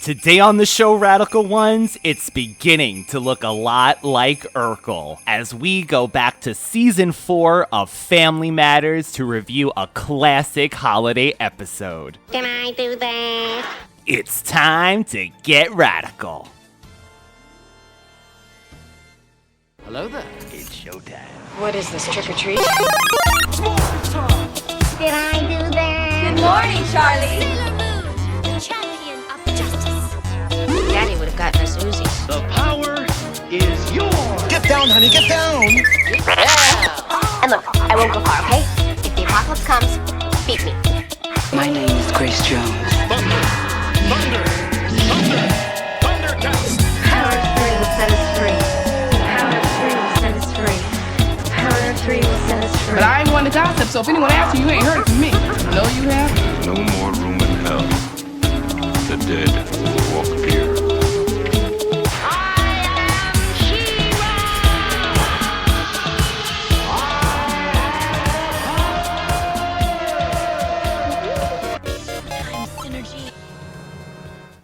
Today on the show, Radical Ones, it's beginning to look a lot like Urkel as we go back to Season 4 of Family Matters to review a classic holiday episode. Can I do that? It's time to get radical. Hello there. It's showtime. What is this, trick-or-treat? Did I do that? Good morning, Charlie. Sailor Moon, the champion of justice. Daddy would have gotten us Uzis. The power is yours. Get down, honey, get down! And look, I won't go far, okay? If the apocalypse comes, beat me. My name is Grace Jones. Thunder, thunder, thunder, thundercats. Power of 3 will set us free. Power of 3 will set us free. Power of 3 will set us free. But I ain't one to gossip, so if anyone asks you ain't heard it from me. No, you have? No more room in hell. The dead will walk here.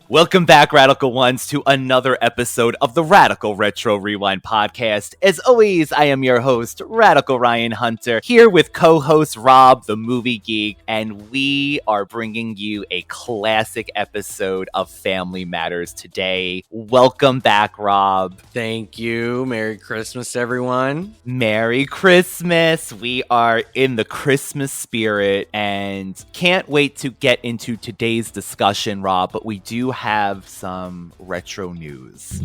Welcome back, Radical Ones, to another episode of the Radical Retro Rewind podcast. As always, I am your host, Radical Ryan Hunter, here with co-host Rob, the movie geek, and we are bringing you a classic episode of Family Matters today. Welcome back, Rob. Thank you. Merry Christmas, everyone. Merry Christmas. We are in the Christmas spirit and can't wait to get into today's discussion, Rob, but we do have some retro news.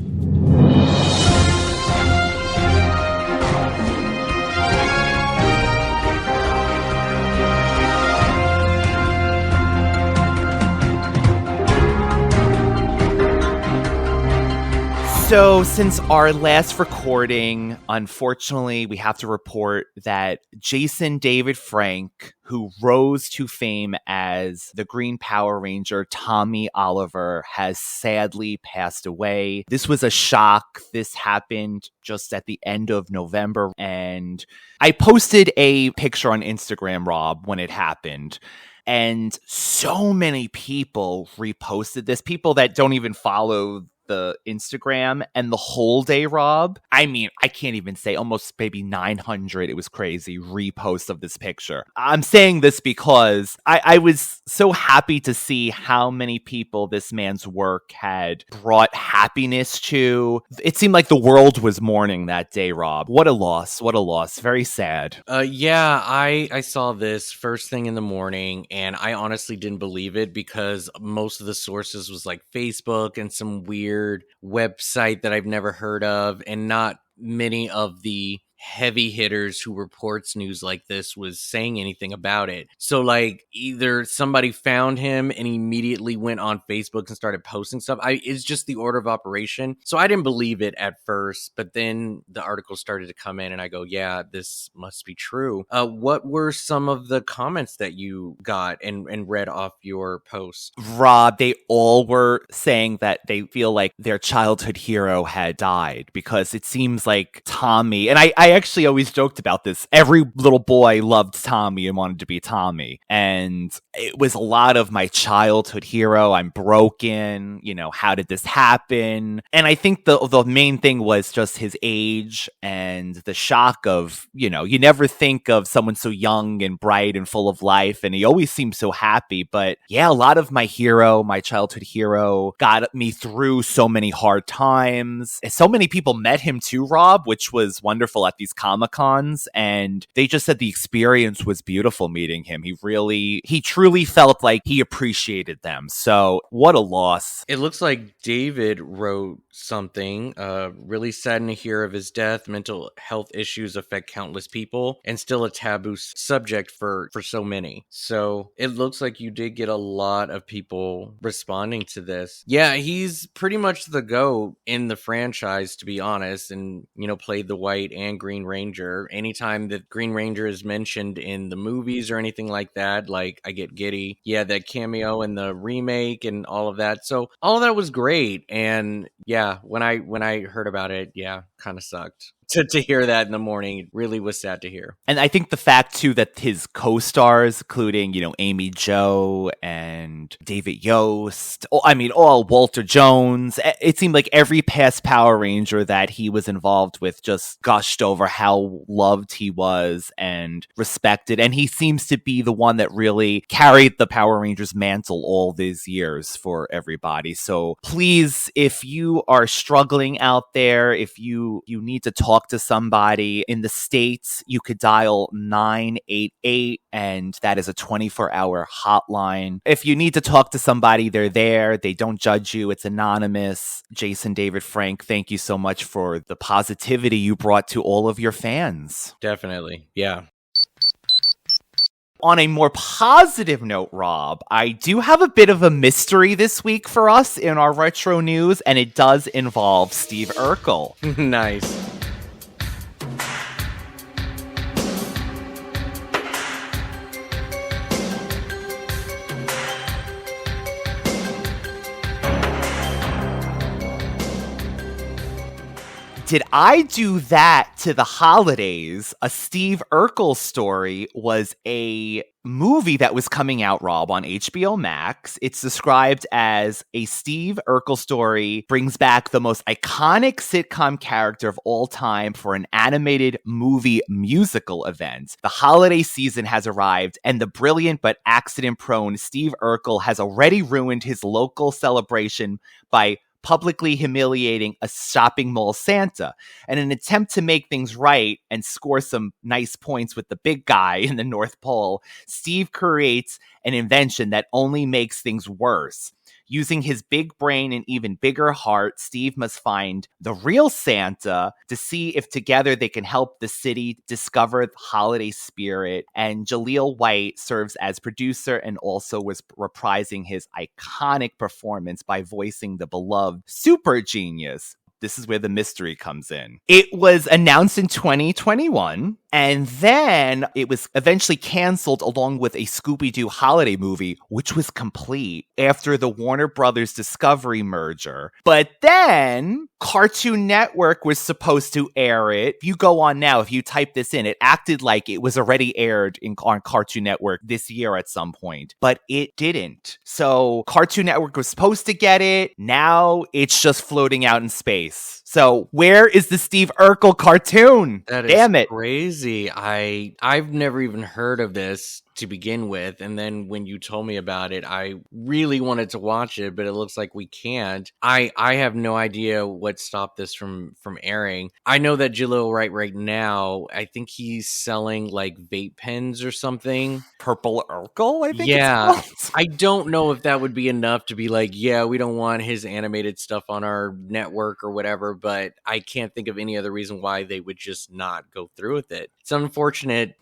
So, since our last recording, unfortunately, we have to report that Jason David Frank, who rose to fame as the Green Power Ranger Tommy Oliver, has sadly passed away. This was a shock. This happened just at the end of November, and I posted a picture on Instagram, Rob, when it happened. And so many people reposted this, people that don't even follow the Instagram, and the hoilday, Rob. I mean, I can't even say, almost maybe 900, it was crazy, reposts of this picture. I'm saying this because I was so happy to see how many people this man's work had brought happiness to. It seemed like the world was mourning that day, Rob. What a loss. What a loss. Very sad. Yeah, I saw this first thing in the morning, and I honestly didn't believe it because most of the sources was like Facebook and some weird website that I've never heard of, and not many of the heavy hitters who reports news like this was saying anything about it. So like either somebody found him and immediately went on Facebook and started posting stuff. It's just the order of operation. So I didn't believe it at first, but then the article started to come in and I go, yeah, this must be true. What were some of the comments that you got and read off your post? Rob, they all were saying that they feel like their childhood hero had died because it seems like Tommy, and I actually always joked about this. Every little boy loved Tommy and wanted to be Tommy. And it was a lot of my childhood hero. I'm broken. You know, how did this happen? And I think the main thing was just his age and the shock of, you know, you never think of someone so young and bright and full of life. And he always seemed so happy. But yeah, a lot of my hero, my childhood hero, got me through so many hard times. So many people met him too, Rob, which was wonderful at these Comic-Cons, and they just said the experience was beautiful meeting him. He truly felt like he appreciated them. So what a loss. It looks like David wrote something, really saddened to hear of his death. Mental health issues affect countless people and still a taboo subject for so many. So it looks like you did get a lot of people responding to this. Yeah, he's pretty much the GOAT in the franchise, to be honest, and, you know, played the White and Green Ranger. Anytime that Green Ranger is mentioned in the movies or anything like that, like, I get giddy. Yeah, that cameo in the remake and all of that. So all of that was great. And yeah, when I heard about it, yeah, kind of sucked. to hear that in the morning. It really was sad to hear. And I think the fact, too, that his co-stars, including, Amy Jo and David Yost, all Walter Jones, it seemed like every past Power Ranger that he was involved with just gushed over how loved he was and respected. And he seems to be the one that really carried the Power Rangers mantle all these years for everybody. So please, if you are struggling out there, if you need to talk to somebody in the States, you could dial 988, and that is a 24-hour hotline. If you need to talk to somebody, they're there. They don't judge you. It's anonymous. Jason David Frank, thank you so much for the positivity you brought to all of your fans. Definitely. Yeah. On a more positive note, Rob, I do have a bit of a mystery this week for us in our retro news, and it does involve Steve Urkel. Nice. Did I do that to the holidays? A Steve Urkel story was a movie that was coming out, Rob, on HBO Max. It's described as a Steve Urkel story brings back the most iconic sitcom character of all time for an animated movie musical event. The holiday season has arrived, and the brilliant but accident-prone Steve Urkel has already ruined his local celebration by publicly humiliating a shopping mall Santa. In an attempt to make things right and score some nice points with the big guy in the North Pole, Steve creates an invention that only makes things worse. Using his big brain and even bigger heart, Steve must find the real Santa to see if together they can help the city discover the holiday spirit. And Jaleel White serves as producer and also was reprising his iconic performance by voicing the beloved super genius. This is where the mystery comes in. It was announced in 2021, and then it was eventually canceled along with a Scooby-Doo holiday movie, which was complete after the Warner Brothers Discovery merger. But then Cartoon Network was supposed to air it. If you go on now, if you type this in, it acted like it was already aired on Cartoon Network this year at some point, but it didn't. So Cartoon Network was supposed to get it. Now it's just floating out in space. So where is the Steve Urkel cartoon? That is Damn it. crazy. I've never even heard of this to begin with, and then when you told me about it, I really wanted to watch it, but it looks like we can't. I have no idea what stopped this from airing. I know that Jaleel right now, I think he's selling like vape pens or something. Purple Urkel, I think. Yeah. It's I don't know if that would be enough to be like, yeah, we don't want his animated stuff on our network or whatever, but I can't think of any other reason why they would just not go through with it. It's an unfortunate,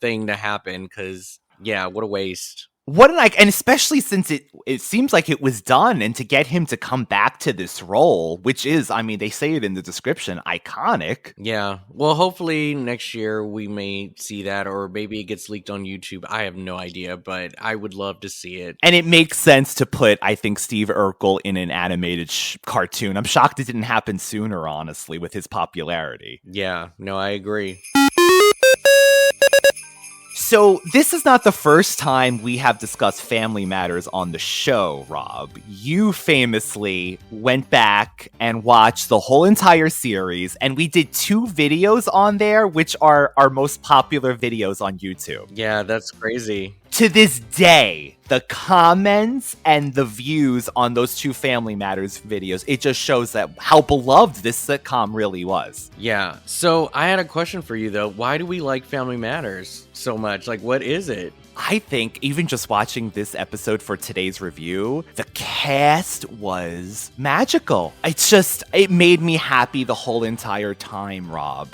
thing to happen because, yeah, what a waste. and especially since it seems like it was done, and to get him to come back to this role, which is, they say it in the description, iconic. Yeah. Well, hopefully next year we may see that, or maybe it gets leaked on YouTube. I have no idea, but I would love to see it. And it makes sense to put, I think, Steve Urkel in an animated cartoon. I'm shocked it didn't happen sooner, honestly, with his popularity. Yeah. No, I agree. So this is not the first time we have discussed Family Matters on the show, Rob. You famously went back and watched the whole entire series, and we did 2 videos on there, which are our most popular videos on YouTube. Yeah, that's crazy. To this day, the comments and the views on those 2 Family Matters videos, it just shows that how beloved this sitcom really was. Yeah. So I had a question for you, though. Why do we like Family Matters so much? Like, what is it? I think even just watching this episode for today's review, the cast was magical. It made me happy the whole entire time, Rob.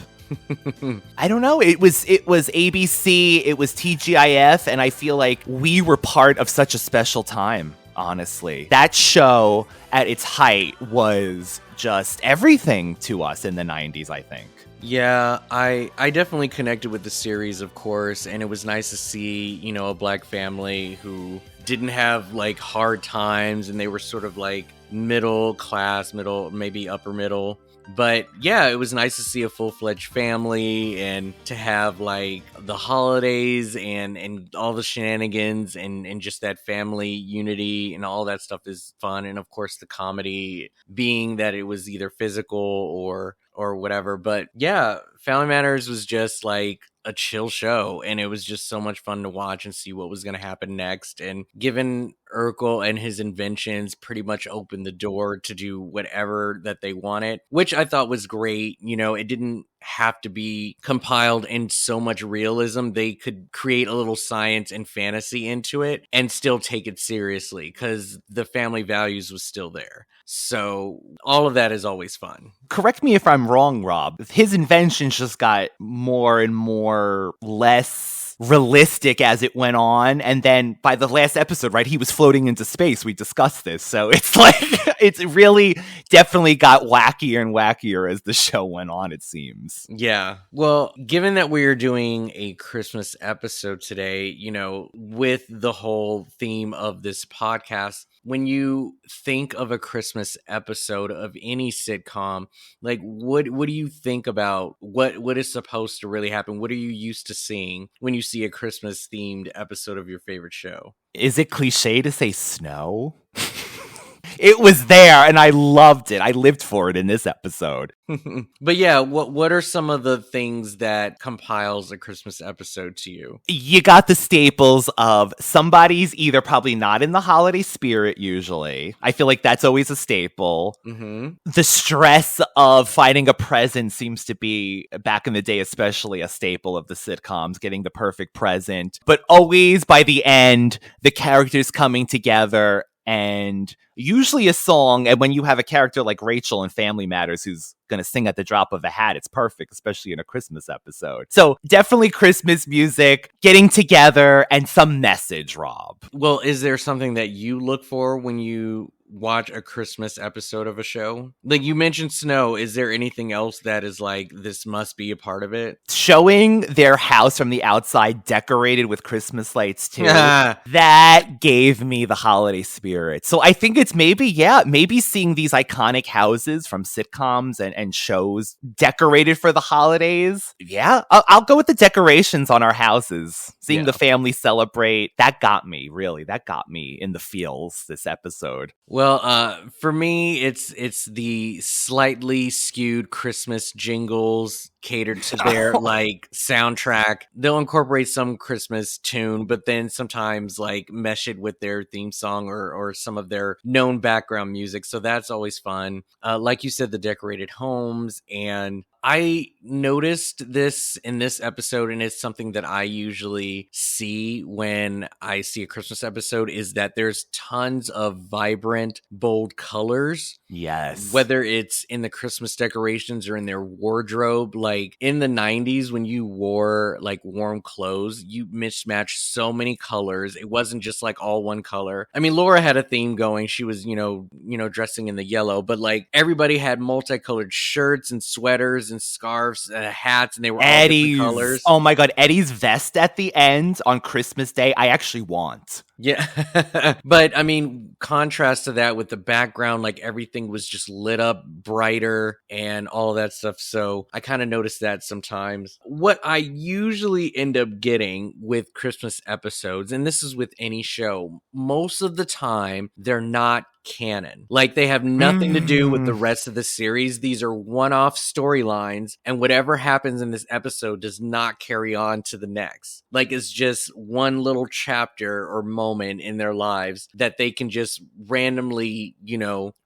I don't know. It was ABC, it was TGIF, and I feel like we were part of such a special time, honestly. That show at its height was just everything to us in the 90s, I think. Yeah, I definitely connected with the series, of course, and it was nice to see, a black family who didn't have like hard times, and they were sort of like middle class, maybe upper middle. But yeah, it was nice to see a full-fledged family and to have like the holidays and all the shenanigans and just that family unity and all that stuff is fun. And of course the comedy being that it was either physical or whatever. But yeah, Family Matters was just like a chill show, and it was just so much fun to watch and see what was going to happen next. And given Urkel and his inventions pretty much opened the door to do whatever that they wanted, which I thought was great. You know, it didn't have to be compiled in so much realism. They could create a little science and fantasy into it and still take it seriously because the family values was still there. So all of that is always fun. Correct me if I'm wrong, Rob. His inventions just got more and more less realistic as it went on, and then by the last episode, right, he was floating into space. We discussed this, so it's like it's really definitely got wackier and wackier as the show went on, it seems. Yeah. Well, given that we are doing a Christmas episode today, you know, with the whole theme of this podcast, when you think of a Christmas episode of any sitcom, like what do you think about what is supposed to really happen? What are you used to seeing when you see a Christmas themed episode of your favorite show? Is it cliche to say snow? It was there, and I loved it. I lived for it in this episode. But yeah, what are some of the things that compiles a Christmas episode to you? You got the staples of somebody's either probably not in the holiday spirit usually. I feel like that's always a staple. Mm-hmm. The stress of finding a present seems to be, back in the day especially, a staple of the sitcoms, getting the perfect present. But always by the end, the characters coming together and usually a song. And when you have a character like Rachel in Family Matters who's going to sing at the drop of a hat, it's perfect, especially in a Christmas episode. So definitely Christmas music, getting together, and some message, Rob. Well, is there something that you look for when you watch a Christmas episode of a show? Like you mentioned snow. Is there anything else that is like, this must be a part of it? Showing their house from the outside decorated with Christmas lights too. That gave me the holiday spirit. So I think it's maybe seeing these iconic houses from sitcoms and shows decorated for the holidays. Yeah, I'll go with the decorations on our houses. Seeing the family celebrate, that got me in the feels this episode. Well, for me, it's the slightly skewed Christmas jingles catered to their like soundtrack. They'll incorporate some Christmas tune, but then sometimes like mesh it with their theme song or some of their known background music. So that's always fun. Like you said, the decorated homes, and I noticed this in this episode, and it's something that I usually see when I see a Christmas episode, is that there's tons of vibrant, bold colors. Yes. Whether it's in the Christmas decorations or in their wardrobe. Like in the 90s, when you wore like warm clothes, you mismatched so many colors. It wasn't just like all one color. I mean, Laura had a theme going. She was, you know, dressing in the yellow, but like everybody had multicolored shirts and sweaters and scarves and hats, and they were all different colors. Oh my God, Eddie's vest at the end on Christmas Day, I actually want. Yeah. But I mean, contrast to that with the background, like everything was just lit up brighter and all of that stuff. So I kind of noticed that sometimes. What I usually end up getting with Christmas episodes, and this is with any show, most of the time they're not canon. Like they have nothing to do with the rest of the series. These are one-off storylines, and whatever happens in this episode does not carry on to the next. Like it's just one little chapter or moment in their lives that they can just randomly,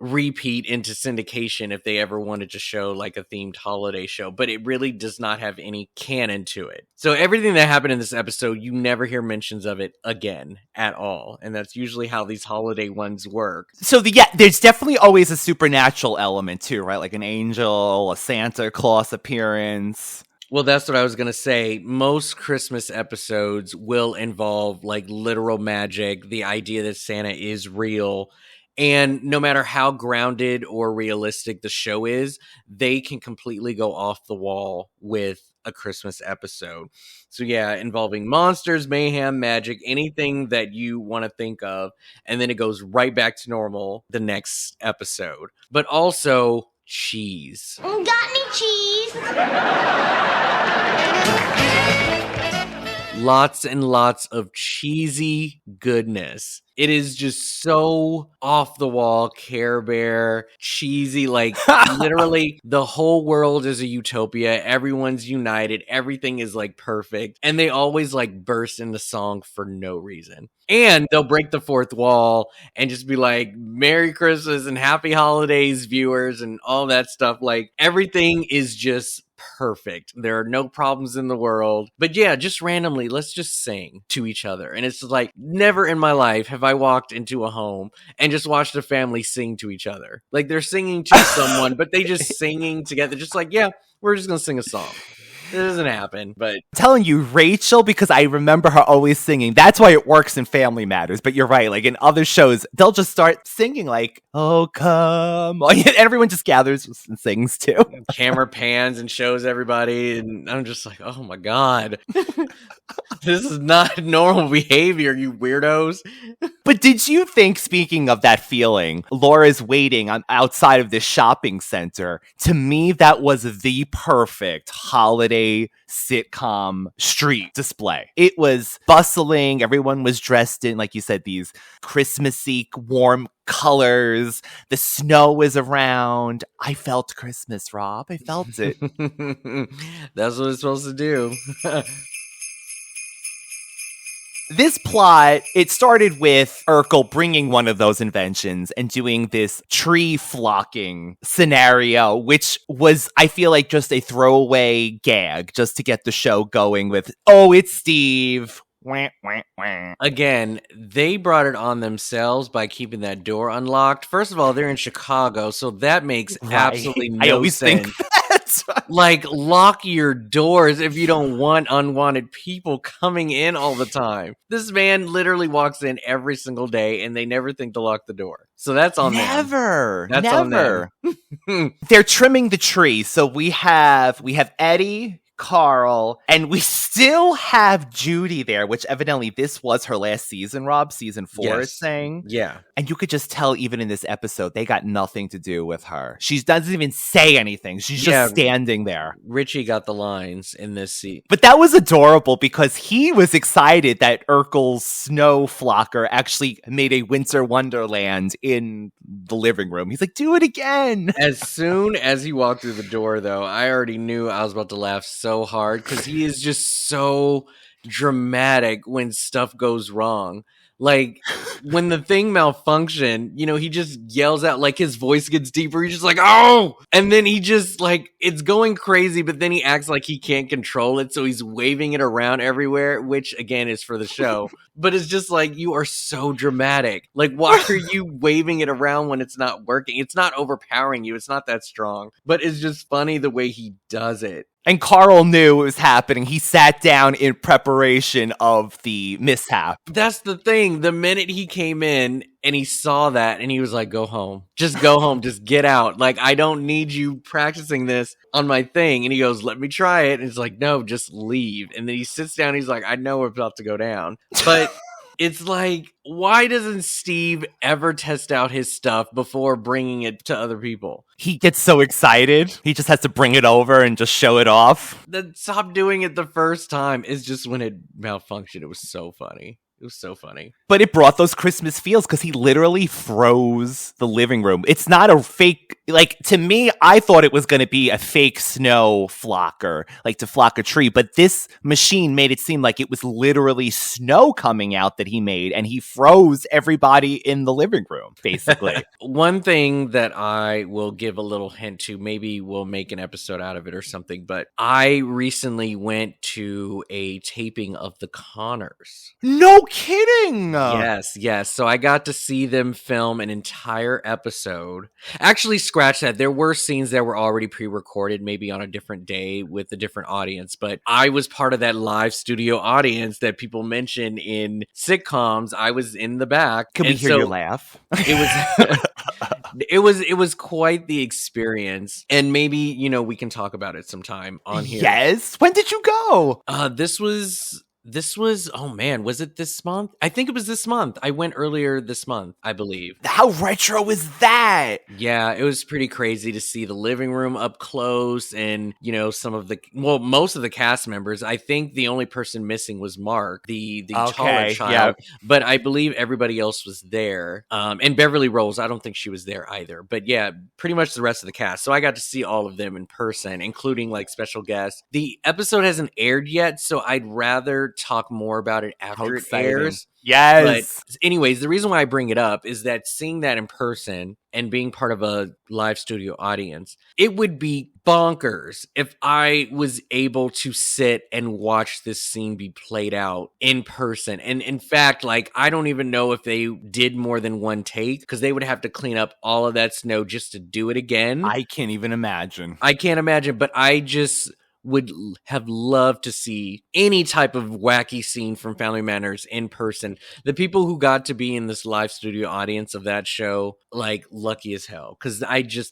repeat into syndication if they ever wanted to show like a themed holiday show, but it really does not have any canon to it. So everything that happened in this episode, you never hear mentions of it again at all. And that's usually how these holiday ones work. So there's definitely always a supernatural element too, right? Like an angel, a Santa Claus appearance. Well, that's what I was going to say. Most Christmas episodes will involve like literal magic, the idea that Santa is real. And no matter how grounded or realistic the show is, they can completely go off the wall with a Christmas episode. So yeah, involving monsters, mayhem, magic, anything that you want to think of, and then it goes right back to normal the next episode. But also cheese. Got any cheese? Lots and lots of cheesy goodness. It is just so off the wall, Care Bear, cheesy, like literally the whole world is a utopia. Everyone's united. Everything is like perfect. And they always like burst into song for no reason. And they'll break the fourth wall and just be like, Merry Christmas and Happy Holidays, viewers, and all that stuff. Like everything is just perfect. There are no problems in the world. But yeah, just randomly, let's just sing to each other. And it's like, never in my life have I walked into a home and just watched a family sing to each other. Like they're singing to someone, but they just singing together. Just like, yeah, we're just going to sing a song. It doesn't happen, but... I'm telling you, Rachel, because I remember her always singing. That's why it works in Family Matters. But you're right. Like in other shows, they'll just start singing like, oh, come on. And everyone just gathers and sings too. Camera pans and shows everybody. And I'm just like, oh my God. This is not normal behavior, you weirdos. But did you think, speaking of that feeling, Laura's waiting outside of this shopping center? To me, that was the perfect holiday sitcom street display. It was bustling. Everyone was dressed in, like you said, these Christmassy warm colors. The snow was around. I felt Christmas, Rob. I felt it. That's what it's supposed to do. This plot, it started with Urkel bringing one of those inventions and doing this tree flocking scenario, which was, I feel like, just a throwaway gag just to get the show going with, oh, it's Steve. Wah, wah, wah. Again, they brought it on themselves by keeping that door unlocked. First of all, they're in Chicago, so that makes absolutely no sense. I always think that. Like, lock your doors if you don't want unwanted people coming in all the time. This man literally walks in every single day, and they never think to lock the door. So that's on them. Never. That's never. on them. They're trimming the tree, so we have Eddie, Carl, and we still have Judy there, which evidently this was her last season, Rob. Season 4 Yes. is saying. Yeah. And you could just tell even in this episode, they got nothing to do with her. She doesn't even say anything. She's just standing there. Richie got the lines in this scene. But that was adorable because he was excited that Urkel's snow flocker actually made a winter wonderland in the living room. He's like, do it again. As soon as he walked through the door, though, I already knew I was about to laugh so hard because he is just so dramatic when stuff goes wrong. Like, when the thing malfunctioned, you know, he just yells out, like, his voice gets deeper. He's just like, oh! And then he just, like, it's going crazy, but then he acts like he can't control it, so he's waving it around everywhere, which, again, is for the show. But it's just like, you are so dramatic. Like, why are you waving it around when it's not working? It's not overpowering you. It's not that strong. But it's just funny the way he does it. And Carl knew it was happening. He sat down in preparation of the mishap. That's the thing. The minute he came in and he saw that and he was like, go home. Just go home. Just get out. Like, I don't need you practicing this on my thing. And he goes, let me try it. And it's like, no, just leave. And then he sits down. He's like, I know we're about to go down. But it's like, why doesn't Steve ever test out his stuff before bringing it to other people? He gets so excited. He just has to bring it over and just show it off. Then stop doing it the first time. It's just when it malfunctioned. It was so funny. It was so funny. But it brought those Christmas feels because he literally froze the living room. It's not a fake, like, to me, I thought it was going to be a fake snow flocker, like to flock a tree. But this machine made it seem like it was literally snow coming out that he made. And he froze everybody in the living room, basically. One thing that I will give a little hint to, maybe we'll make an episode out of it or something, but I recently went to a taping of The Connors. No kidding! Yes. So I got to see them film an entire episode. Actually, scratch that. There were scenes that were already pre-recorded, maybe on a different day with a different audience, but I was part of that live studio audience that people mention in sitcoms. I was in the back. Can we hear your laugh? It was quite the experience, and maybe we can talk about it sometime on here. Yes. When did you go? This was, oh man, was it this month? I think it was this month. I went earlier this month, I believe. How retro is that? Yeah, it was pretty crazy to see the living room up close and, most of the cast members. I think the only person missing was Mark, the taller child, but I believe everybody else was there. And Beverly Rose, I don't think she was there either. But yeah, pretty much the rest of the cast. So I got to see all of them in person, including like special guests. The episode hasn't aired yet, so I'd rather talk more about it after it airs. Yes. But anyways, the reason why I bring it up is that seeing that in person and being part of a live studio audience, it would be bonkers if I was able to sit and watch this scene be played out in person. And in fact, like, I don't even know if they did more than one take, because they would have to clean up all of that snow just to do it again. I can't even imagine. I can't imagine, but I just would have loved to see any type of wacky scene from Family Matters in person. The people who got to be in this live studio audience of that show, like, lucky as hell, because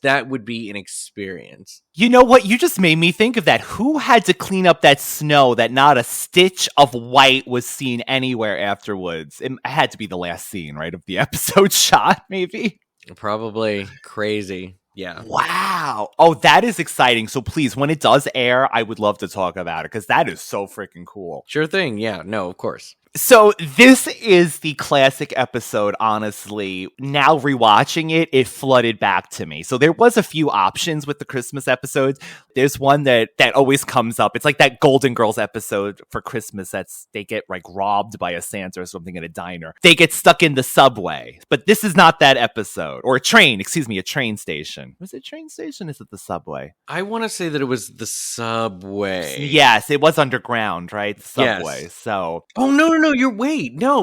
that would be an experience. You know what? You just made me think of that. Who had to clean up that snow that not a stitch of white was seen anywhere afterwards? It had to be the last scene, right, of the episode shot, maybe? Probably. Crazy. Yeah. Wow. Oh, that is exciting. So please, when it does air, I would love to talk about it, because that is so freaking cool. Sure thing. Yeah. No, of course. So this is the classic episode, honestly. Now rewatching it, it flooded back to me. So there was a few options with the Christmas episodes. There's one that always comes up. It's like that Golden Girls episode for Christmas. They get like robbed by a Santa or something at a diner. They get stuck in the subway. But this is not that episode. Or a train station. Was it a train station? Is it the subway? I want to say that it was the subway. Yes, it was underground, right? The subway. Yes. So. Oh, no,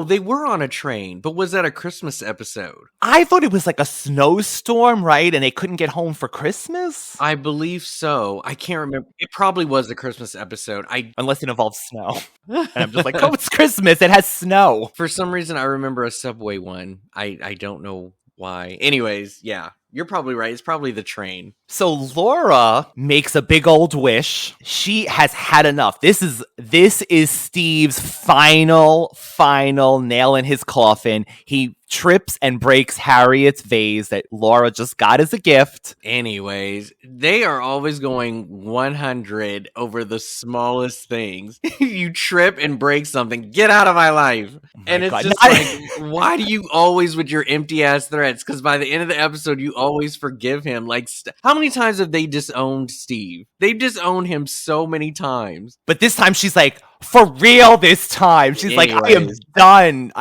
they were on a train, but was that a Christmas episode? I thought it was like a snowstorm, right? And they couldn't get home for Christmas? I believe so. I can't remember. It probably was a Christmas episode. Unless it involves snow. And I'm just like, oh, it's Christmas. It has snow. For some reason, I remember a subway one. I don't know why. Anyways, yeah. You're probably right. It's probably the train. So Laura makes a big old wish. She has had enough. This is Steve's final nail in his coffin. He trips and breaks Harriet's vase that Laura just got as a gift. Anyways, they are always going 100 over the smallest things. You trip and break something. Get out of my life. And it's just like, why do you always with your empty ass threats? Because by the end of the episode, you always forgive him. Like, how many times have they disowned Steve? They've disowned him so many times. But this time she's like, for real this time. She's like, I am done.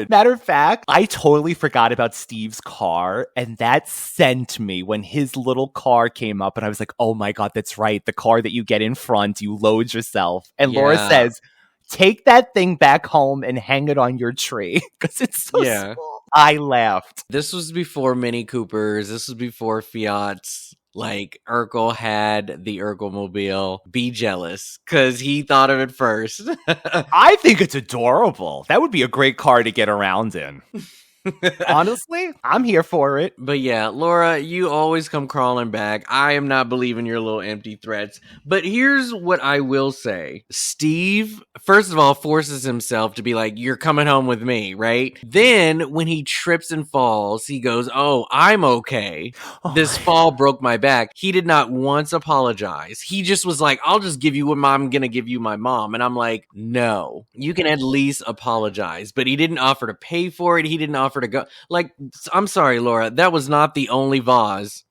Matter of fact, I totally forgot about Steve's car, and that sent me when his little car came up, and I was like, oh my God, that's right. The car that you get in front, you load yourself. And Laura says, take that thing back home and hang it on your tree, because it's so small. I laughed. This was before Mini Coopers. This was before Fiats. Like, Urkel had the Urkel-mobile. Be jealous, because he thought of it first. I think it's adorable. That would be a great car to get around in. Honestly, I'm here for it. But yeah, Laura, you always come crawling back. I am not believing your little empty threats. But here's what I will say. Steve, first of all, forces himself to be like, you're coming home with me, right? Then when he trips and falls, he goes, oh, I'm okay. This fall broke my back. He did not once apologize. He just was like, I'll just give you what I'm going to give you my mom. And I'm like, no, you can at least apologize. But he didn't offer to pay for it. He didn't offer to go. Like, I'm sorry, Laura, that was not the only vase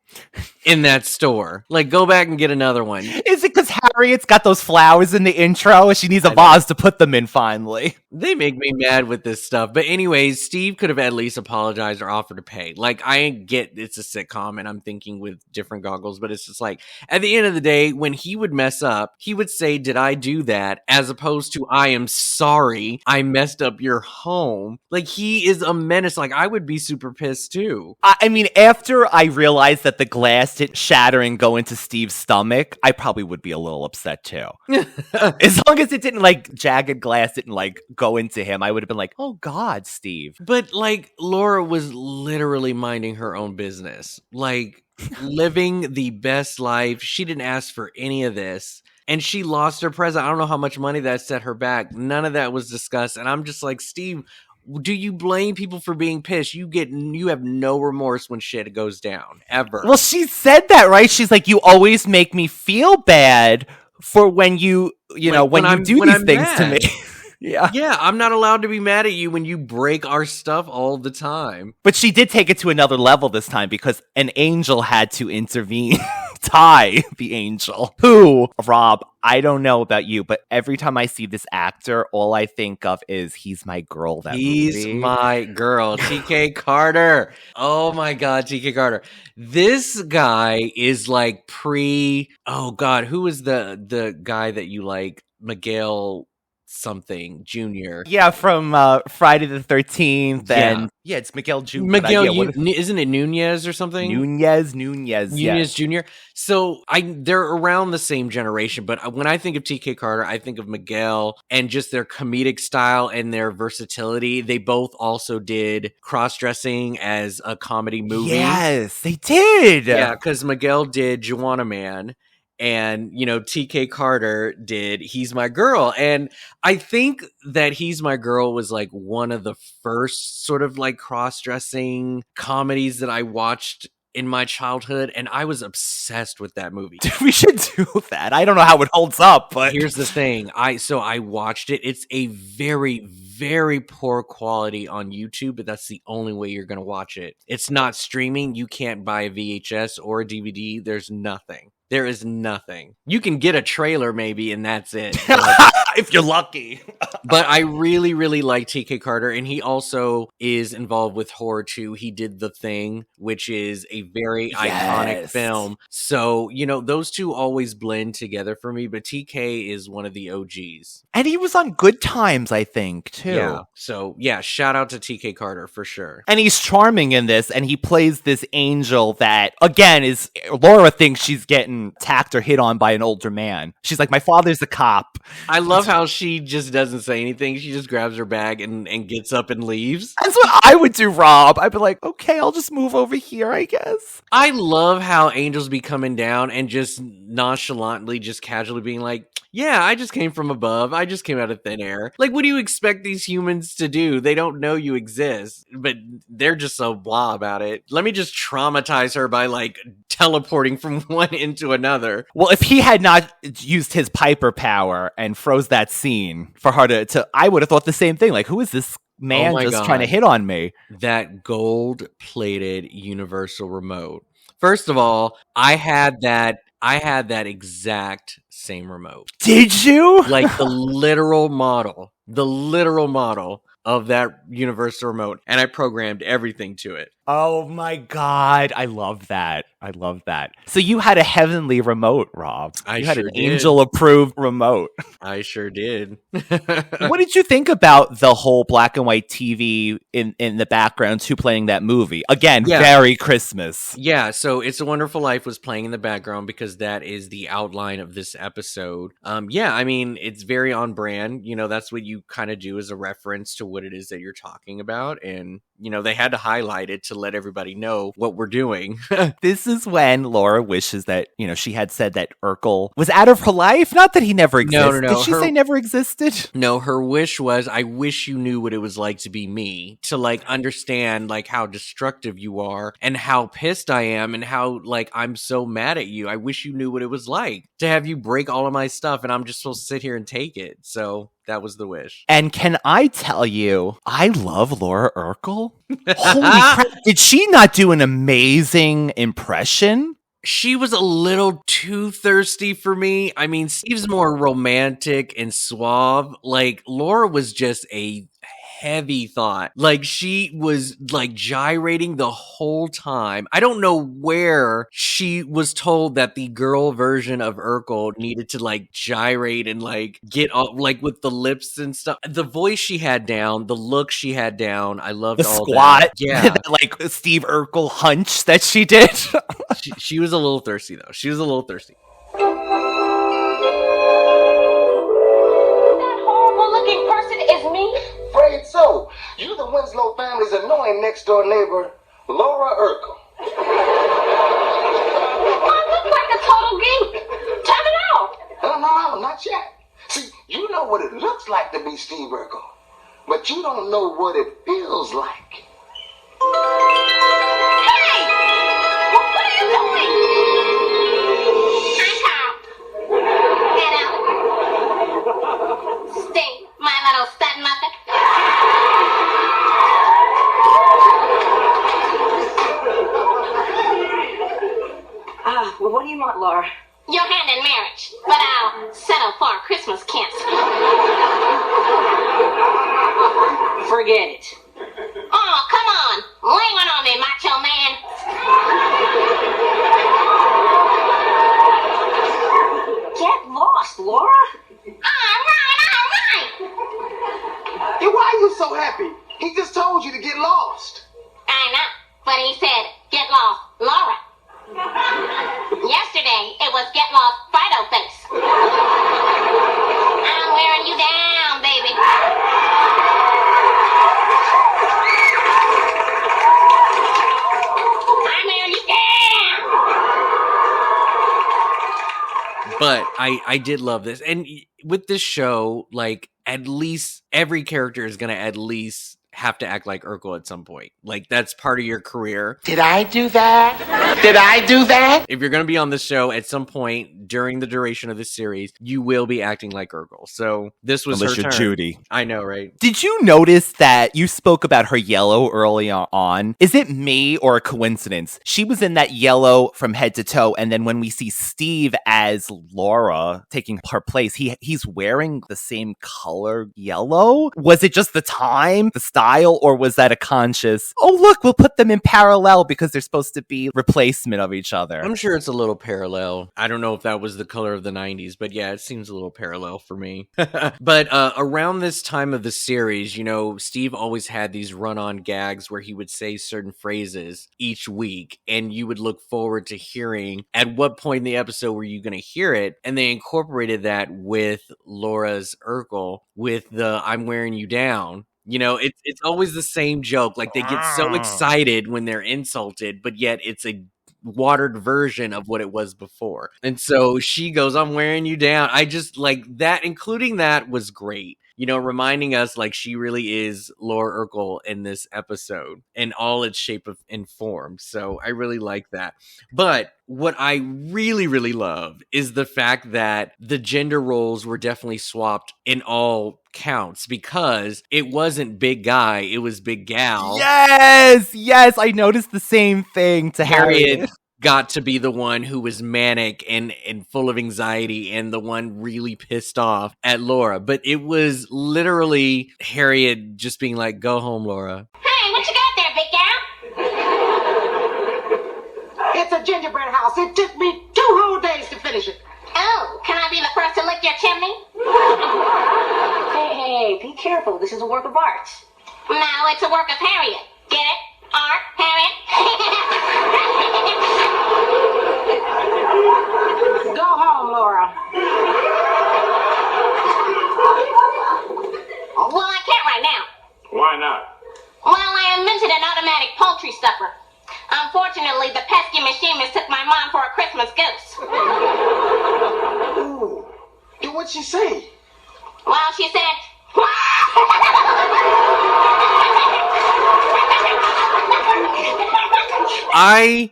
in that store. Like, go back and get another one. Is it because Harriet's got those flowers in the intro and she needs a vase to put them in finally? They make me mad with this stuff. But anyways, Steve could have at least apologized or offered to pay. Like, I get it's a sitcom and I'm thinking with different goggles, but it's just like, at the end of the day, when he would mess up, he would say, did I do that? As opposed to, I am sorry, I messed up your home. Like, he is a menace. Like, I would be super pissed too. I mean, after I realized that the glass didn't shatter and go into Steve's stomach, I probably would be a little upset too. As long as it didn't, like, jagged glass didn't, like, go into him, I would have been like, oh God, Steve. But, like, Laura was literally minding her own business. Like, living the best life. She didn't ask for any of this. And she lost her present. I don't know how much money that set her back. None of that was discussed. And I'm just like, Steve, do you blame people for being pissed? You have no remorse when shit goes down, ever. Well, she said that, right? She's like, you always make me feel bad for when you know, when you do these things to me. Yeah, I'm not allowed to be mad at you when you break our stuff all the time. But she did take it to another level this time because an angel had to intervene. Ty, the angel, who, Rob, I don't know about you, but every time I see this actor, all I think of is he's my girl. He's my girl, TK Carter. Oh my God, TK Carter. This guy is like oh God, who is the guy that you like? Miguel something Jr. Yeah, from Friday the 13th. And yeah, it's Miguel Jr. Isn't it Nunez or something? Nunez Jr. So they're around the same generation, but when I think of TK Carter, I think of Miguel and just their comedic style and their versatility. They both also did Cross-Dressing as a comedy movie. Yes, they did. Yeah, because Miguel did Juana Man. And, you know, TK Carter did He's My Girl. And I think that He's My Girl was like one of the first sort of like cross-dressing comedies that I watched in my childhood. And I was obsessed with that movie. We should do that. I don't know how it holds up, but here's the thing. I watched it. It's a very, very poor quality on YouTube, but that's the only way you're going to watch it. It's not streaming. You can't buy a VHS or a DVD. There's nothing. There is nothing. You can get a trailer maybe, and that's it. If you're lucky. But I really, really like TK Carter, and he also is involved with horror too. He did The Thing, which is a very iconic film. So, you know, those two always blend together for me, but TK is one of the OGs. And he was on Good Times, I think, too. Yeah. So, yeah, shout out to TK Carter for sure. And he's charming in this, and he plays this angel that, again, is Laura thinks she's getting attacked or hit on by an older man. She's like, my father's a cop. I love how she just doesn't say anything. She just grabs her bag and gets up and leaves. That's what I would do, Rob. I'd be like, okay, I'll just move over here, I guess. I love how angels be coming down and just nonchalantly, just casually being like, yeah, I just came from above. I just came out of thin air. Like, what do you expect these humans to do? They don't know you exist, but they're just so blah about it. Let me just traumatize her by, like, teleporting from one into another. Well, if he had not used his Piper power and froze that scene for her to I would have thought the same thing. Like, who is this man trying to hit on me? That gold-plated universal remote. First of all, I had that exact same remote. Did you? Like the literal model of that universal remote, and I programmed everything to it. Oh my God. I love that. So you had a heavenly remote, Rob. You had an angel-approved remote. I sure did. What did you think about the whole black and white TV in the background too, playing that movie? Again, very Christmas. Yeah, so It's a Wonderful Life was playing in the background because that is the outline of this episode. Yeah, I mean, it's very on brand. You know, that's what you kind of do as a reference to what it is that you're talking about. And, you know, they had to highlight it to let everybody know what we're doing. This is when Laura wishes that, you know, she had said that Urkel was out of her life. Not that he never existed. No. Did she say never existed? No, her wish was, I wish you knew what it was like to be me, to like understand like how destructive you are and how pissed I am and how like I'm so mad at you. I wish you knew what it was like to have you break all of my stuff and I'm just supposed to sit here and take it. So that was the wish. And can I tell you, I love Laura Urkel. Holy crap. Did she not do an amazing impression? She was a little too thirsty for me. I mean, Steve's more romantic and suave. Like, Laura was just a heavy thought. Like, she was like gyrating the whole time. I don't know where she was told that the girl version of Urkel needed to like gyrate and like get all like with the lips and stuff. The voice she had down, the look she had down. I loved The all squat, that. Yeah. that, like Steve Urkel hunch that she did. She was a little thirsty though. She was a little thirsty. That horrible looking person is me? Afraid so. You the Winslow family's annoying next door neighbor, Laura Urkel. I look like a total geek. Turn it off. No, not yet. See, you know what it looks like to be Steve Urkel, but you don't know what it feels like. Hey! What are you doing? I'm Carl. Get out. Steve, my little stud muffin. Well, what do you want, Laura? Your hand in marriage, but I'll settle for a Christmas kiss. Forget it. Oh, come on. Lay one on me, macho man. Get lost, Laura. All right. Then why are you so happy? He just told you to get lost. I know, but he said, get lost, Laura. Yesterday, it was get lost, Fido face. I'm wearing you down, baby. I'm wearing you down. But I did love this. And with this show, like, at least every character is going to at least have to act like Urkel at some point. Like, that's part of your career. Did I do that? Did I do that? If you're going to be on the show at some point during the duration of this series, you will be acting like Urkel. So this was Unless her you're turn. Judy. I know, right? Did you notice that you spoke about her yellow early on? Is it me or a coincidence? She was in that yellow from head to toe, and then when we see Steve as Laura taking her place, he's wearing the same color yellow? Was it just the time, the style, or was that a conscious, oh look, we'll put them in parallel because they're supposed to be replacement of each other? I'm sure it's a little parallel. I don't know if that was the color of the 90s, but yeah, it seems a little parallel for me. But around this time of the series, you know, Steve always had these run-on gags where he would say certain phrases each week, and you would look forward to hearing at what point in the episode were you going to hear it, and they incorporated that with Laura's Urkel with the I'm wearing you down. You know, it's always the same joke. Like, they get so excited when they're insulted, but yet it's a watered version of what it was before. And so she goes, I'm wearing you down. I just like that, including that was great. You know, reminding us like she really is Laura Urkel in this episode in all its shape and form. So I really like that. But what I really, really love is the fact that the gender roles were definitely swapped in all counts, because it wasn't big guy, it was big gal. Yes, I noticed the same thing to Harriet. Got to be the one who was manic and full of anxiety and the one really pissed off at Laura. But it was literally Harriet just being like, go home, Laura. Hey, what you got there, big gal? It's a gingerbread house. It took me 2 whole days to finish it. Oh, can I be the first to lick your chimney? Hey, be careful. This is a work of art. No, it's a work of Harriet. Get it? Art, Harriet? Go home, Laura. Well, I can't right now. Why not? Well, I invented an automatic poultry stuffer. Unfortunately, the pesky machine mistook my mom for a Christmas goose. Ooh. Then what'd she say? Well, she said... I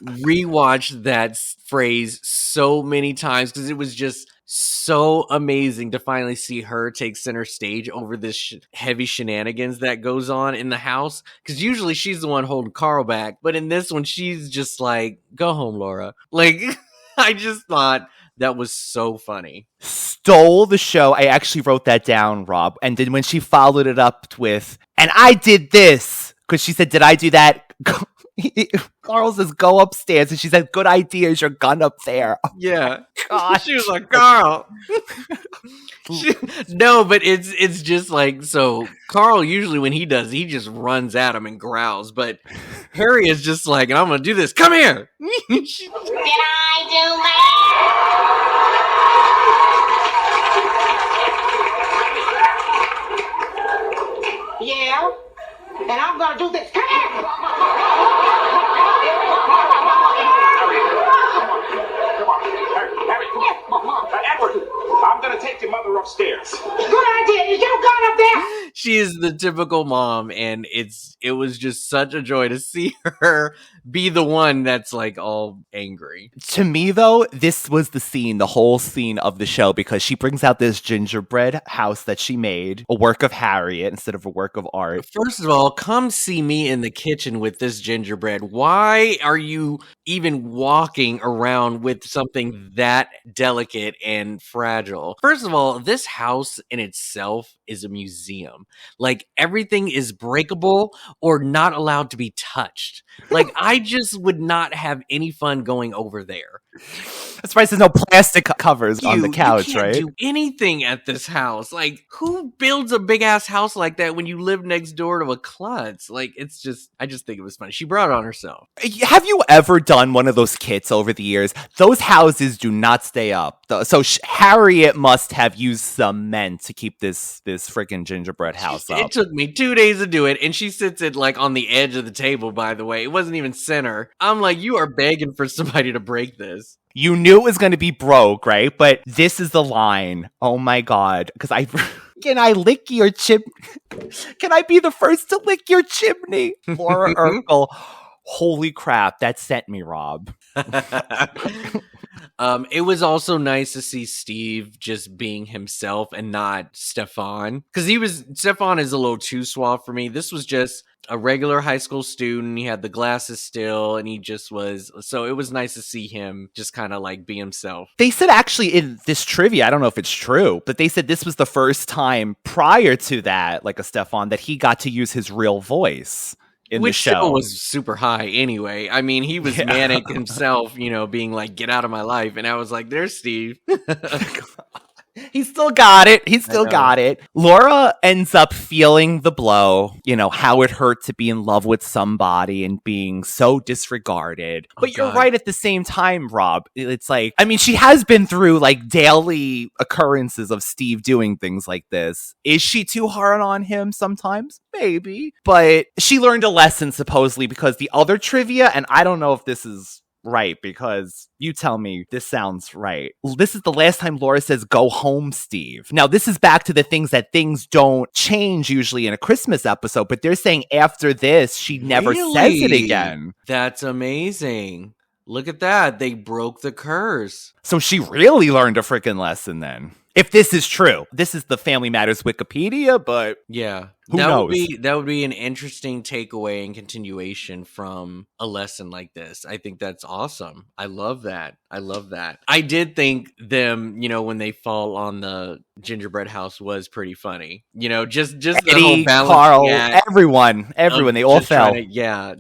rewatched that phrase so many times because it was just so amazing to finally see her take center stage over this heavy shenanigans that goes on in the house. Because usually she's the one holding Carl back, but in this one, she's just like, "Go home, Laura." Like, I just thought that was so funny. Stole the show. I actually wrote that down, Rob. And then when she followed it up with, "And I did this," because she said, "Did I do that?" Carl says, "Go upstairs," and she said, "Good idea. Is your gun up there?" Yeah. Gosh. She was like, "Carl." No, but it's just like, so Carl usually when he does, he just runs at him and growls, but Harry is just like, "I'm gonna do this. Come here." Did I do that? Yeah, and I'm gonna do this. Come here. Edward, I'm gonna take your mother upstairs. Good idea. Is your gun up there? She is the typical mom, and it was just such a joy to see her be the one that's like all angry. To me, though, this was the whole scene of the show, because she brings out this gingerbread house that she made, a work of Harriet instead of a work of art. First of all, come see me in the kitchen with this gingerbread. Why are you even walking around with something that delicate and fragile? First of all, this house in itself is a museum. Like, everything is breakable or not allowed to be touched. Like, I just would not have any fun going over there. That's why there's no plastic covers on the couch, you can't right? do anything at this house. Like, who builds a big ass house like that when you live next door to a klutz? Like, I just think it was funny. She brought it on herself. Have you ever done one of those kits over the years? Those houses do not stay up. So Harriet must have used cement to keep this freaking gingerbread house up. It took me 2 days to do it, and she sits it like on the edge of the table, by the way. It wasn't even center. I'm like, you are begging for somebody to break this. You knew it was going to be broke, right? But this is the line. Oh my God. Because can I lick your chimney? Can I be the first to lick your chimney? Laura Urkel. Holy crap. That sent me, Rob. It was also nice to see Steve just being himself and not Stefan. Because Stefan is a little too suave for me. This was just a regular high school student. He had the glasses still, and he just was. So it was nice to see him just kind of like be himself. They said actually in this trivia, I don't know if it's true, but they said this was the first time prior to that, like a Stefan, that he got to use his real voice. Which still was super high anyway. I mean, he was manic himself, being like, "Get out of my life." And I was like, "There's Steve." He still got it. Laura ends up feeling the blow, how it hurt to be in love with somebody and being so disregarded. But you're right at the same time, Rob. It's like, I mean, she has been through like daily occurrences of Steve doing things like this. Is she too hard on him sometimes? Maybe. But she learned a lesson, supposedly, because the other trivia, and I don't know if this is right, because you tell me this sounds right. This is the last time Laura says, "Go home, Steve." Now, this is back to the things that things don't change usually in a Christmas episode, but they're saying after this, she never says it again. That's amazing. Look at that. They broke the curse. So she really learned a freaking lesson then. If this is true. This is the Family Matters Wikipedia, but yeah. Who knows? That would be an interesting takeaway and continuation from a lesson like this. I think that's awesome. I love that. I did think them, when they fall on the gingerbread house was pretty funny. Just Eddie, the whole balancing Carl, act. everyone, they all fell.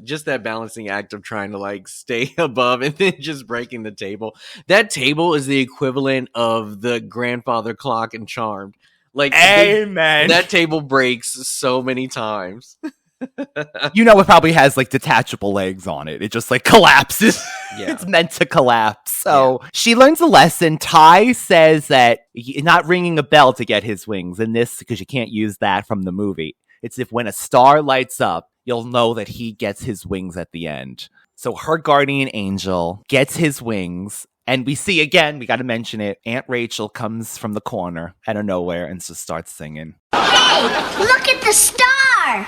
Just that balancing act of trying to like stay above and then just breaking the table. That table is the equivalent of the grandfather clock in Charmed. Like, amen. That table breaks so many times. It probably has like detachable legs on it. It just like collapses. Yeah. It's meant to collapse. So she learns a lesson. Ty says that not ringing a bell to get his wings in this, because you can't use that from the movie. It's if when a star lights up, you'll know that he gets his wings at the end. So her guardian angel gets his wings. And we see again, we got to mention it, Aunt Rachel comes from the corner out of nowhere and just starts singing. Hey, look at the star!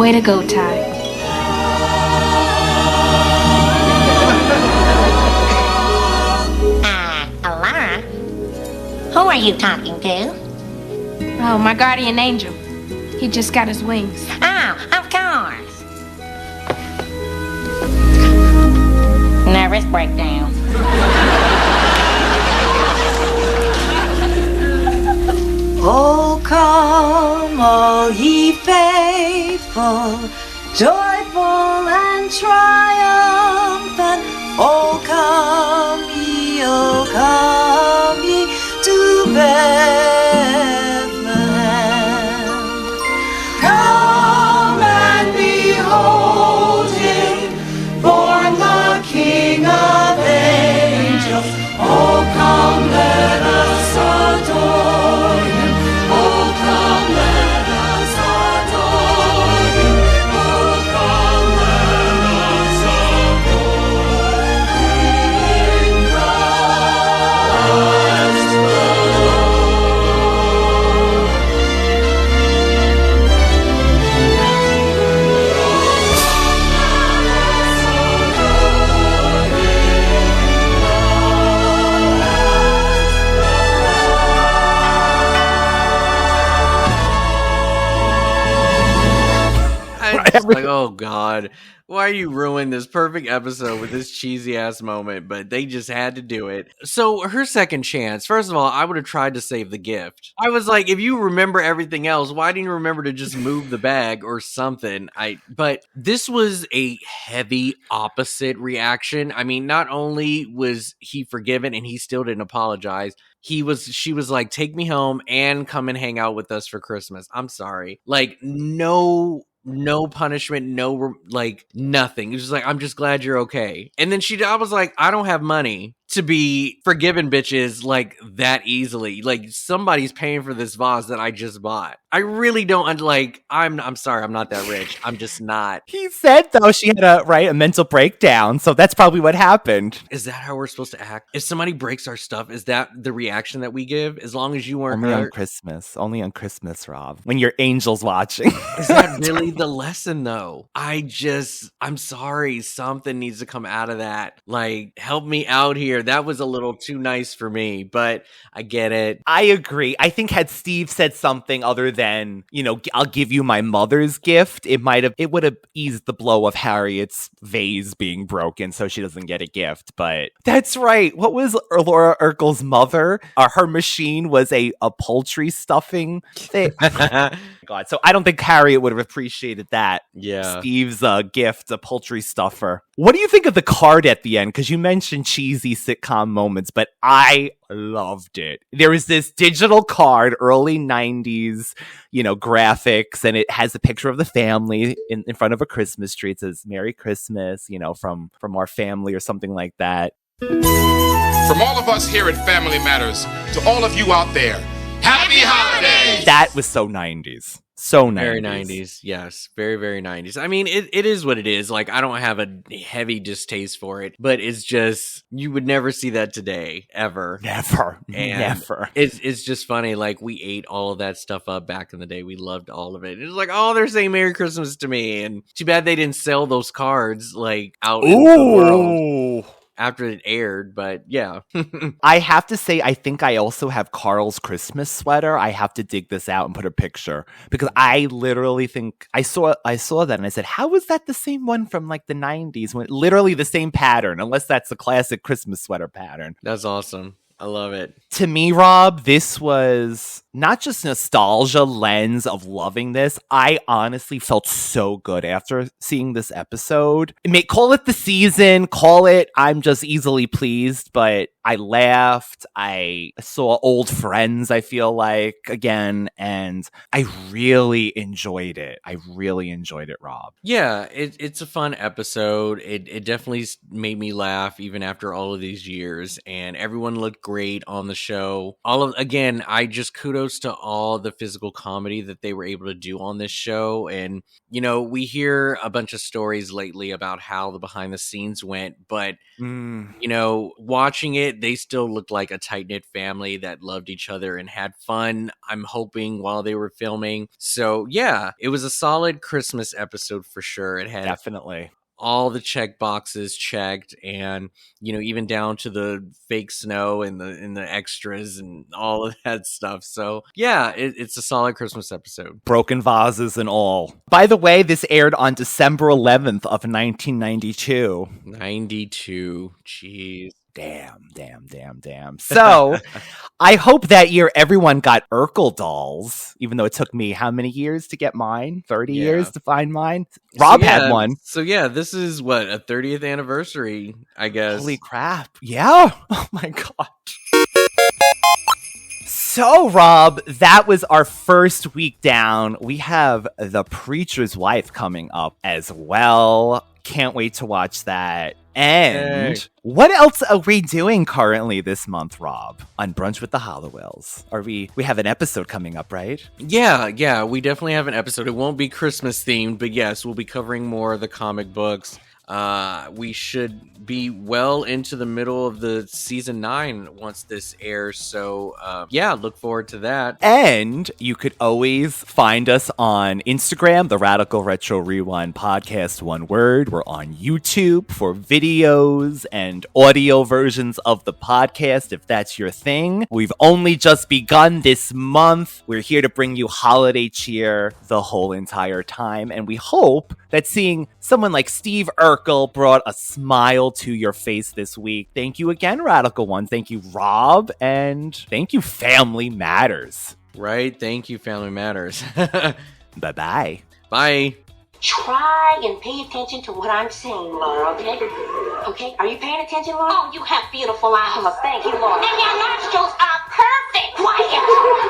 Way to go, Ty. Alara? Who are you talking to? Oh, my guardian angel. He just got his wings. Oh, of course. Nervous breakdown. Oh, come, all ye faithful, joyful and triumphant. Oh, come ye to Bethlehem. Come and behold him, born the King of angels. Oh, come, let us adore him. Oh, come, let us adore him. Oh, come, let us adore him. Christ the I'm just like, oh God, why are you ruining this perfect episode with this cheesy ass moment? But they just had to do it. So her second chance, first of all, I would have tried to save the gift. I was like, if you remember everything else, why didn't you remember to just move the bag or something? But this was a heavy opposite reaction. I mean, not only was he forgiven and he still didn't apologize, she was like, take me home and come and hang out with us for Christmas. I'm sorry. Like, no punishment, nothing. It was just like, I'm just glad you're okay. And then I was like, I don't have money to be forgiven bitches like that easily. Like, somebody's paying for this vase that I just bought. I really don't I'm sorry, I'm not that rich. I'm just not. He said though she had a mental breakdown, so that's probably what happened. Is that how we're supposed to act? If somebody breaks our stuff, is that the reaction that we give? As long as you weren't only hurt? Only on Christmas, Rob. When your angel's watching. Is that really the lesson though? I'm sorry, something needs to come out of that. Like, help me out here. That was a little too nice for me, but I get it. I agree. I think had Steve said something other than, I'll give you my mother's gift, it would have eased the blow of Harriet's vase being broken so she doesn't get a gift. But that's right. What was Laura Urkel's mother? Her machine was a poultry stuffing thing. God. So I don't think Harriet would have appreciated that. Yeah. Steve's gift, a poultry stuffer. What do you think of the card at the end? Because you mentioned cheesy sitcom moments, but I loved it. There was this digital card, early 90s, graphics, and it has a picture of the family in front of a Christmas tree. It says, Merry Christmas, from our family or something like that. From all of us here at Family Matters, to all of you out there, Happy Holidays! That was so 90s. So 90s. Very 90s. Yes. Very, very 90s. I mean, it is what it is. Like, I don't have a heavy distaste for it, but it's just, you would never see that today, ever. Never. It's just funny. Like, we ate all of that stuff up back in the day. We loved all of it. It was like, oh, they're saying Merry Christmas to me. And too bad they didn't sell those cards, like, out in the world after it aired, but yeah. I have to say, I think I also have Carl's Christmas sweater. I have to dig this out and put a picture because I literally think I saw that and I said, how is that the same one from like the 90s? When literally the same pattern, unless that's the classic Christmas sweater pattern. That's awesome. I love it. To me, Rob, this was not just nostalgia lens of loving this. I honestly felt so good after seeing this episode. Call it the season, call it I'm just easily pleased, but I laughed. I saw old friends, I feel like, again, and I really enjoyed it. Rob. Yeah, it's a fun episode. It definitely made me laugh even after all of these years, and everyone looked great on the show. I just kudos kudos to all the physical comedy that they were able to do on this show. And, you know, we hear a bunch of stories lately about how the behind the scenes went, but, you know, watching it, they still looked like a tight-knit family that loved each other and had fun, I'm hoping, while they were filming. So, yeah, it was a solid Christmas episode for sure. It had Definitely all the check boxes checked, and, you know, even down to the fake snow and the extras and all of that stuff. So yeah, it's a solid Christmas episode. Broken vases and all. By the way, this aired on December 11th of 1992. 92. Jeez. Damn. So, I hope that year everyone got Urkel dolls, even though it took me how many years to get mine? 30 years to find mine? Rob had one. So, yeah, this is, what, a 30th anniversary, I guess. Holy crap. Yeah. Oh, my God. So, Rob, that was our first week down. We have The Preacher's Wife coming up as well. Can't wait to watch that. And what else are we doing currently this month, Rob, on Brunch with the Hollowells? We have an episode coming up, right? Yeah, we definitely have an episode. It won't be Christmas themed, but yes, we'll be covering more of the comic books. We should be well into the middle of the season 9 once this airs. So, yeah, look forward to that. And you could always find us on Instagram, the Radical Retro Rewind Podcast, one word. We're on YouTube for videos and audio versions of the podcast, if that's your thing. We've only just begun this month. We're here to bring you holiday cheer the whole entire time. And we hope that seeing someone like Steve Urkel brought a smile to your face this week. Thank you again, Radical Ones. Thank you, Rob. And thank you, Family Matters. Right. Thank you, Family Matters. Bye-bye. Bye. Try and pay attention to what I'm saying, Laura, okay? Okay, are you paying attention, Laura? Oh, you have beautiful eyes. Oh, thank you, Laura. And your nostrils are perfect. Quiet.